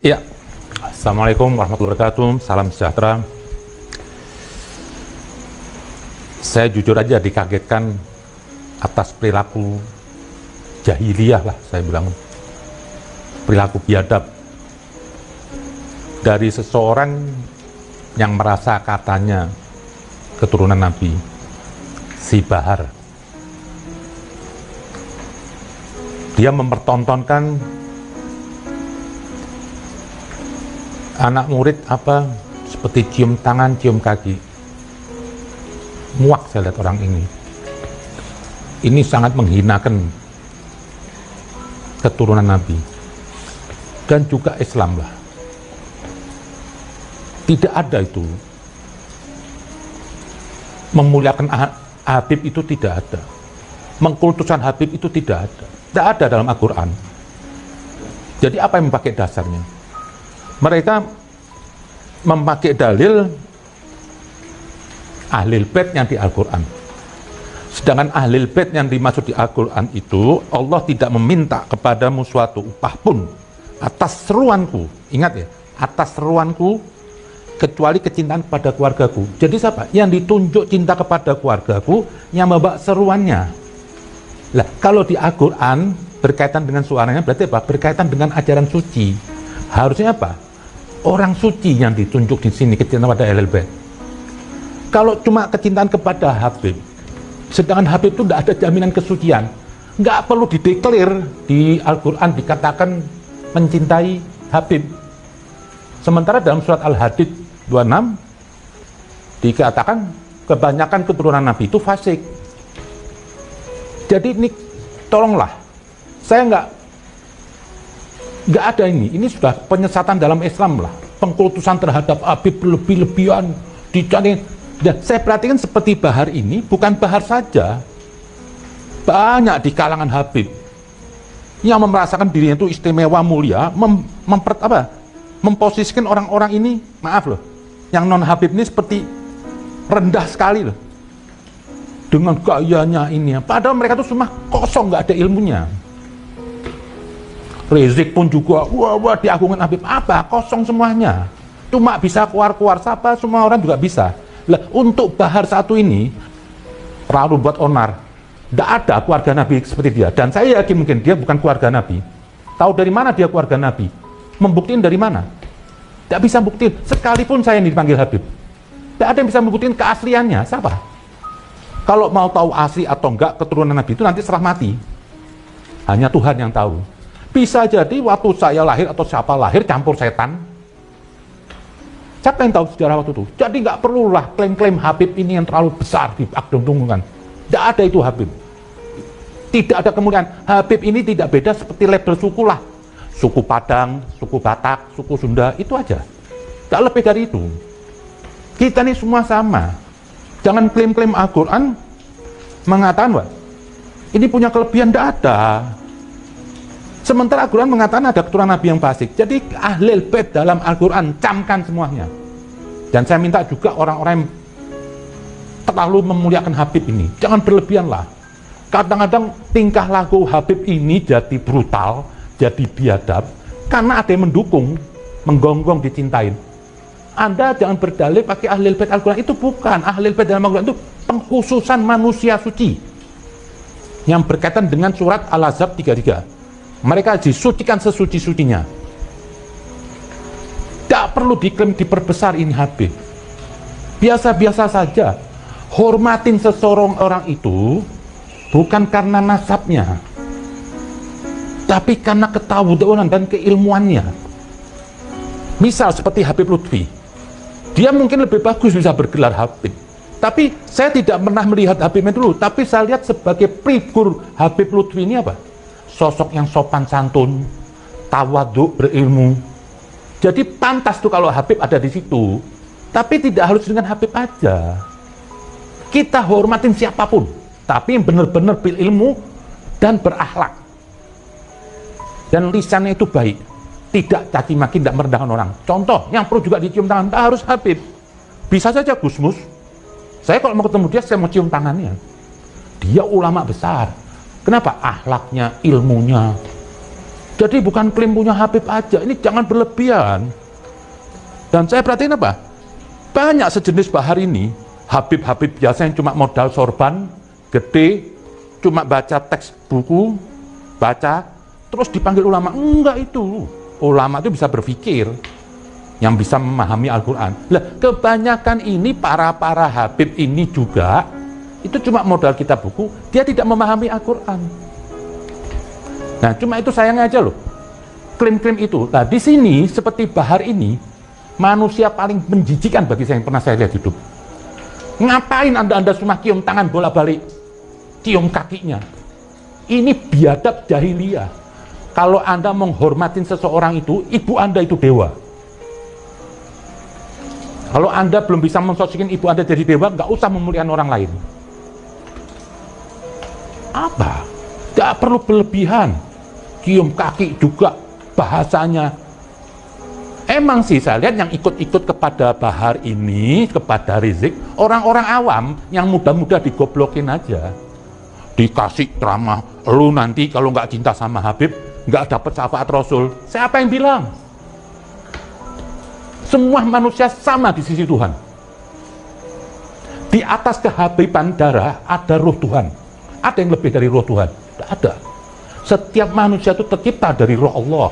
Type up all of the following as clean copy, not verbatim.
Ya, Assalamualaikum warahmatullahi wabarakatuh, salam sejahtera. Saya jujur aja dikagetkan atas perilaku jahiliyah lah, saya bilang, perilaku biadab dari seseorang yang merasa katanya keturunan Nabi, si Bahar. Dia mempertontonkan anak murid apa seperti cium tangan, cium kaki. Muak saya lihat orang ini. Ini sangat menghinakan keturunan Nabi dan juga Islam lah. Tidak ada itu. Memuliakan Habib itu tidak ada. Mengkultuskan Habib itu tidak ada. Tidak ada dalam Al-Quran. Jadi apa yang memakai dasarnya? Mereka memakai dalil Ahlul Bait yang di Al-Quran. Sedangkan Ahlul Bait yang dimaksud di Al-Quran itu, Allah tidak meminta kepadamu suatu upah pun atas seruanku. Ingat ya, atas seruanku, kecuali kecintaan kepada keluargaku. Jadi siapa? Yang ditunjuk cinta kepada keluargaku, yang membawa seruannya. Lah, kalau di Al-Quran berkaitan dengan suaranya, berarti apa? Berkaitan dengan ajaran suci. Harusnya apa? Orang suci yang ditunjuk di sini kecintaan pada Ahlul Bait. Kalau cuma kecintaan kepada Habib, sedangkan Habib itu tidak ada jaminan kesucian, nggak perlu dideklar di Al-Quran dikatakan mencintai Habib. Sementara dalam surat Al-Hadid 26 dikatakan kebanyakan keturunan Nabi itu fasik. Jadi ini tolonglah, saya nggak ada ini sudah penyesatan dalam Islam lah, pengkultusan terhadap Habib lebih-lebihan dicari. Dan saya perhatikan seperti Bahar ini, bukan Bahar saja, banyak di kalangan Habib yang merasakan dirinya itu istimewa mulia, memposisikan orang-orang ini, maaf loh, yang non Habib ini seperti rendah sekali loh, dengan gayanya ini. Padahal mereka tuh semua kosong, nggak ada ilmunya. Rizik pun juga, wah diagungkan Habib, apa? Kosong semuanya. Cuma bisa keluar-keluar, siapa? Semua orang juga bisa. Lah, untuk Bahar satu ini, terlalu buat onar. Tidak ada keluarga Nabi seperti dia. Dan saya yakin mungkin dia bukan keluarga Nabi. Tahu dari mana dia keluarga Nabi? Membuktiin dari mana? Tidak bisa buktiin. Sekalipun saya yang dipanggil Habib, tidak ada yang bisa membuktiin keasliannya. Siapa? Kalau mau tahu asli atau enggak keturunan Nabi itu nanti setelah mati. Hanya Tuhan yang tahu. Bisa jadi waktu saya lahir atau siapa lahir campur setan. Siapa yang tahu sejarah waktu itu? Jadi nggak perlulah klaim-klaim Habib ini yang terlalu besar diagungkan. Tidak ada itu Habib. Tidak ada kemuliaan. Habib ini tidak beda seperti label suku lah. Suku Padang, suku Batak, suku Sunda, itu aja. Tidak lebih dari itu. Kita ini semua sama. Jangan klaim-klaim Al-Quran mengatakan, wah, ini punya kelebihan, tidak ada. Sementara Al-Quran mengatakan ada keturunan Nabi yang fasik. Jadi Ahlul Bait dalam Al-Quran camkan semuanya. Dan saya minta juga orang-orang yang terlalu memuliakan Habib ini, jangan berlebihan lah. Kadang-kadang tingkah laku Habib ini jadi brutal, jadi biadab, karena ada yang mendukung, menggonggong, dicintain. Anda jangan berdalil pakai Ahlul Bait Al-Quran, itu bukan. Ahlul Bait dalam Al-Quran itu pengkhususan manusia suci. Yang berkaitan dengan surat Al-Ahzab 33. Mereka disucikan sesuci-sucinya. Tidak perlu diklaim diperbesar ini Habib. Biasa-biasa saja. Hormatin seseorang orang itu bukan karena nasabnya, tapi karena ketawaduan dan keilmuannya. Misal seperti Habib Lutfi. Dia mungkin lebih bagus bisa bergelar Habib. Tapi saya tidak pernah melihat Habibnya dulu, tapi saya lihat sebagai figur Habib Lutfi ini apa? Sosok yang sopan santun, tawadhu, berilmu. Jadi pantas tuh kalau Habib ada di situ. Tapi tidak harus dengan Habib aja. Kita hormatin siapapun, tapi yang benar-benar berilmu dan berakhlak. Dan lisannya itu baik, tidak caci maki, tidak merendahkan orang. Contoh, yang perlu juga dicium tangan, tak harus Habib. Bisa saja Gusmus. Saya kalau mau ketemu dia, saya mau cium tangannya. Dia ulama besar. Kenapa? Akhlaknya, ilmunya. Jadi bukan klaim punya Habib aja, ini jangan berlebihan. Dan saya perhatiin apa? Banyak sejenis bahar ini, Habib-Habib biasa yang cuma modal sorban, gede, cuma baca teks buku, baca, terus dipanggil ulama. Enggak itu. Ulama itu bisa berpikir, yang bisa memahami Al-Quran. Lah, kebanyakan ini para Habib ini juga, itu cuma modal kitab buku, dia tidak memahami Al-Quran. Nah, cuma itu sayangnya aja loh. Klaim-klaim itu. Nah, di sini, seperti bahar ini, manusia paling menjijikan bagi saya yang pernah saya lihat hidup. Ngapain Anda semua cium tangan bola-balik, cium kakinya? Ini biadab jahiliyah. Kalau Anda menghormatin seseorang itu, ibu Anda itu dewa. Kalau Anda belum bisa mensosikin ibu Anda jadi dewa, nggak usah memuliakan orang lain. Apa? Nggak perlu berlebihan. Cium kaki juga bahasanya. Emang sih saya lihat yang ikut-ikut kepada bahar ini, kepada Rizik, orang-orang awam yang muda-muda digoblokin aja. Dikasih ceramah, lu nanti kalau nggak cinta sama Habib, nggak dapat syafaat Rasul. Siapa yang bilang? Semua manusia sama di sisi Tuhan. Di atas kehabiban darah ada roh Tuhan. Ada yang lebih dari roh Tuhan? Tidak ada. Setiap manusia itu tercipta dari roh Allah.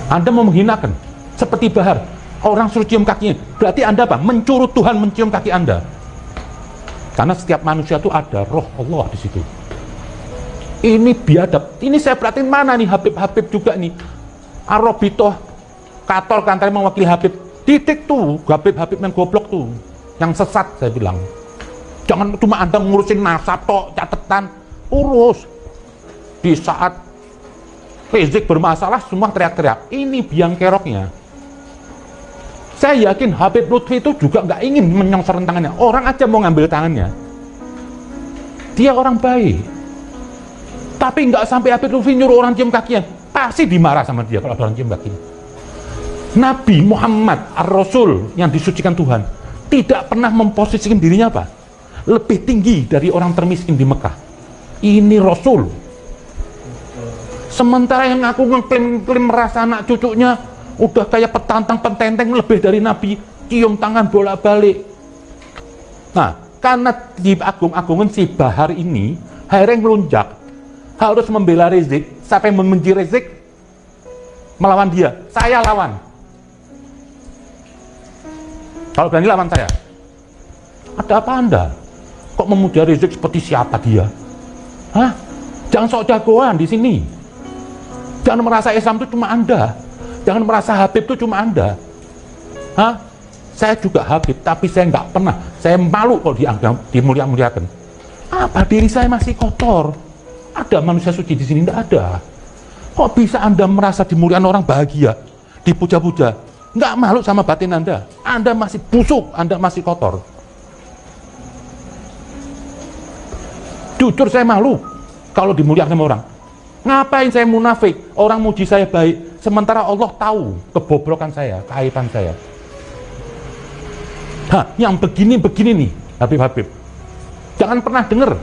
Anda mau menghinakan seperti bahar, orang suruh cium kakinya, berarti Anda apa? Mencurut Tuhan mencium kaki Anda. Karena setiap manusia itu ada roh Allah di situ. Ini biadab. Ini saya perhatiin mana nih Habib-Habib juga nih. Arobitoh, Katol Kantari mewakili Habib. Titik tuh, Habib-Habib yang goblok tuh, yang sesat saya bilang. Jangan cuma Anda ngurusin nasab tok, catatan, urus. Di saat Rizik bermasalah, semua teriak-teriak. Ini biang keroknya. Saya yakin Habib Lutfi itu juga nggak ingin menyongsor tangannya. Orang aja mau ngambil tangannya. Dia orang baik. Tapi nggak sampai Habib Lutfi nyuruh orang cium kakinya. Pasti dimarah sama dia kalau ada orang cium kakinya. Nabi Muhammad Ar-Rasul yang disucikan Tuhan tidak pernah memposisikan dirinya apa? Lebih tinggi dari orang termiskin di Mekah. Ini Rasul. Sementara yang aku ngeklaim merasa anak cucunya udah kayak petantang pententeng lebih dari Nabi, cium tangan bolak-balik. Nah, karena di agung-agungan si bahar ini akhirnya melunjak, harus membela Rizik. Siapa yang membenci Rizik melawan dia, saya lawan. Kalau berani lawan saya. Ada apa Anda? Kok memuja Rizik seperti siapa dia? Hah? Jangan sok jagoan di sini. Jangan merasa Islam itu cuma Anda. Jangan merasa Habib itu cuma Anda. Hah? Saya juga Habib, tapi saya nggak pernah. Saya malu kalau dimulia-muliakan. Apa diri saya masih kotor? Ada manusia suci di sini? Nggak ada. Kok bisa Anda merasa dimuliakan orang bahagia, dipuja-puja? Nggak malu sama batin Anda? Anda masih busuk, Anda masih kotor. Jujur saya malu kalau dimuliakan sama orang. Ngapain saya munafik? Orang muji saya baik, sementara Allah tahu kebobrokan saya, keaiban saya. Hah, yang begini-begini nih, Habib-Habib. Jangan pernah dengar.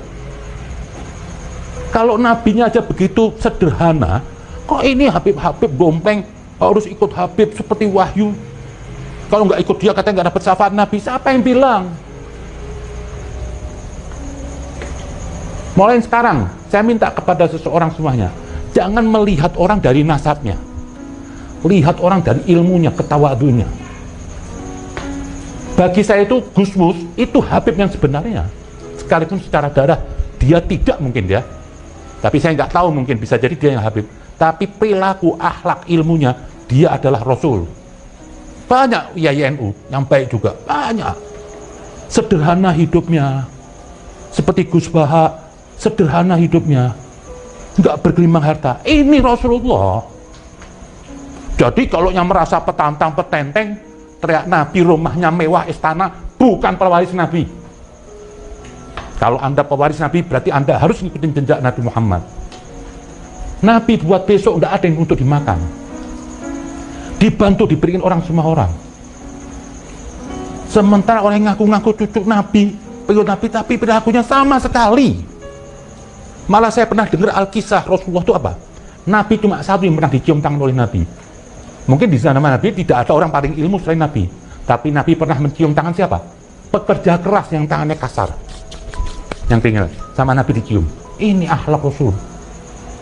Kalau nabinya aja begitu sederhana, kok ini Habib-Habib gompleng harus ikut Habib seperti wahyu? Kalau nggak ikut dia katanya nggak dapat syafaat Nabi. Siapa yang bilang? Mulai sekarang, saya minta kepada seseorang semuanya, jangan melihat orang dari nasabnya. Lihat orang dari ilmunya, ketawadunya. Bagi saya itu Gusmus, itu Habib yang sebenarnya. Sekalipun secara darah, dia tidak mungkin ya. Tapi saya nggak tahu, mungkin bisa jadi dia yang Habib. Tapi perilaku, akhlak, ilmunya, dia adalah Rasul. Banyak YNU yang baik juga, banyak. Sederhana hidupnya. Seperti Gus Baha, sederhana hidupnya, nggak bergelimang harta. Ini Rasulullah. Jadi kalau yang merasa petantang petenteng, teriak Nabi rumahnya mewah istana, bukan pewaris Nabi. Kalau Anda pewaris Nabi, berarti Anda harus ngikutin jejak Nabi Muhammad. Nabi buat besok nggak ada yang untuk dimakan. Dibantu diberikan orang semua orang. Sementara orang yang ngaku-ngaku cucu Nabi, pengikut Nabi, tapi perilakunya sama sekali. Malah saya pernah dengar Alkisah Rasulullah itu apa? Nabi cuma satu yang pernah dicium tangan oleh Nabi. Mungkin di zaman Nabi tidak ada orang paling ilmu selain Nabi. Tapi Nabi pernah mencium tangan siapa? Pekerja keras yang tangannya kasar, yang tinggal, sama Nabi dicium. Ini akhlak Rasul.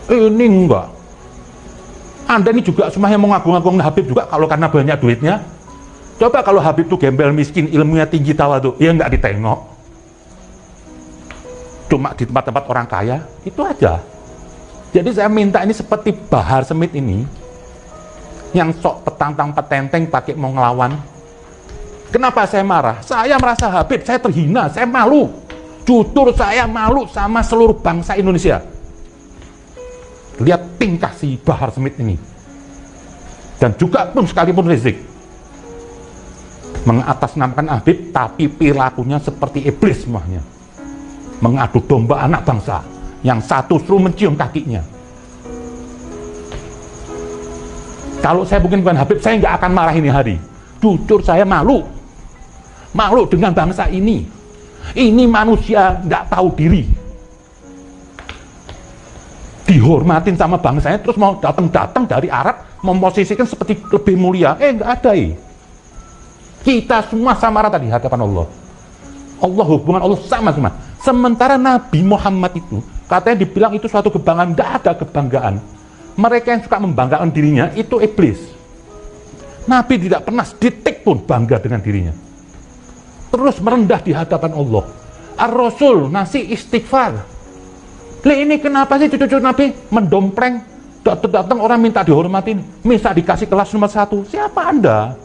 Ini enggak. Anda ini juga semuanya mau ngagung-ngagung Habib juga kalau karena banyak duitnya. Coba kalau Habib tuh gembel, miskin, ilmunya tinggi, tawadhu, ya enggak ditengok. Cuma di tempat-tempat orang kaya, itu aja. Jadi saya minta ini seperti Bahar Smith ini, yang sok petantang petenteng pakai mau ngelawan. Kenapa saya marah? Saya merasa Habib, saya terhina, saya malu. Jujur saya malu sama seluruh bangsa Indonesia. Lihat tingkah si Bahar Smith ini. Dan juga pun sekalipun Rizik mengatasnamakan Habib, tapi perilakunya seperti iblis semuanya. Mengadu domba anak bangsa. Yang satu suruh mencium kakinya. Kalau saya bukan Habib, saya nggak akan marah ini hari. Jujur saya malu. Malu dengan bangsa ini. Ini manusia nggak tahu diri. Dihormatin sama bangsanya, terus mau datang dari Arab, memposisikan seperti lebih mulia. Nggak ada. Kita semua sama rata di hadapan Allah. Allah, hubungan Allah sama semua. Sementara Nabi Muhammad itu, katanya dibilang itu suatu kebanggaan. Nggak ada kebanggaan. Mereka yang suka membanggakan dirinya, itu iblis. Nabi tidak pernah sedetik pun bangga dengan dirinya. Terus merendah di hadapan Allah. Ar-Rasul ngasih istighfar. Ini kenapa sih cucu-cucu Nabi mendompleng? Datang-datang orang minta dihormatin, minta dikasih kelas nomor 1. Siapa Anda?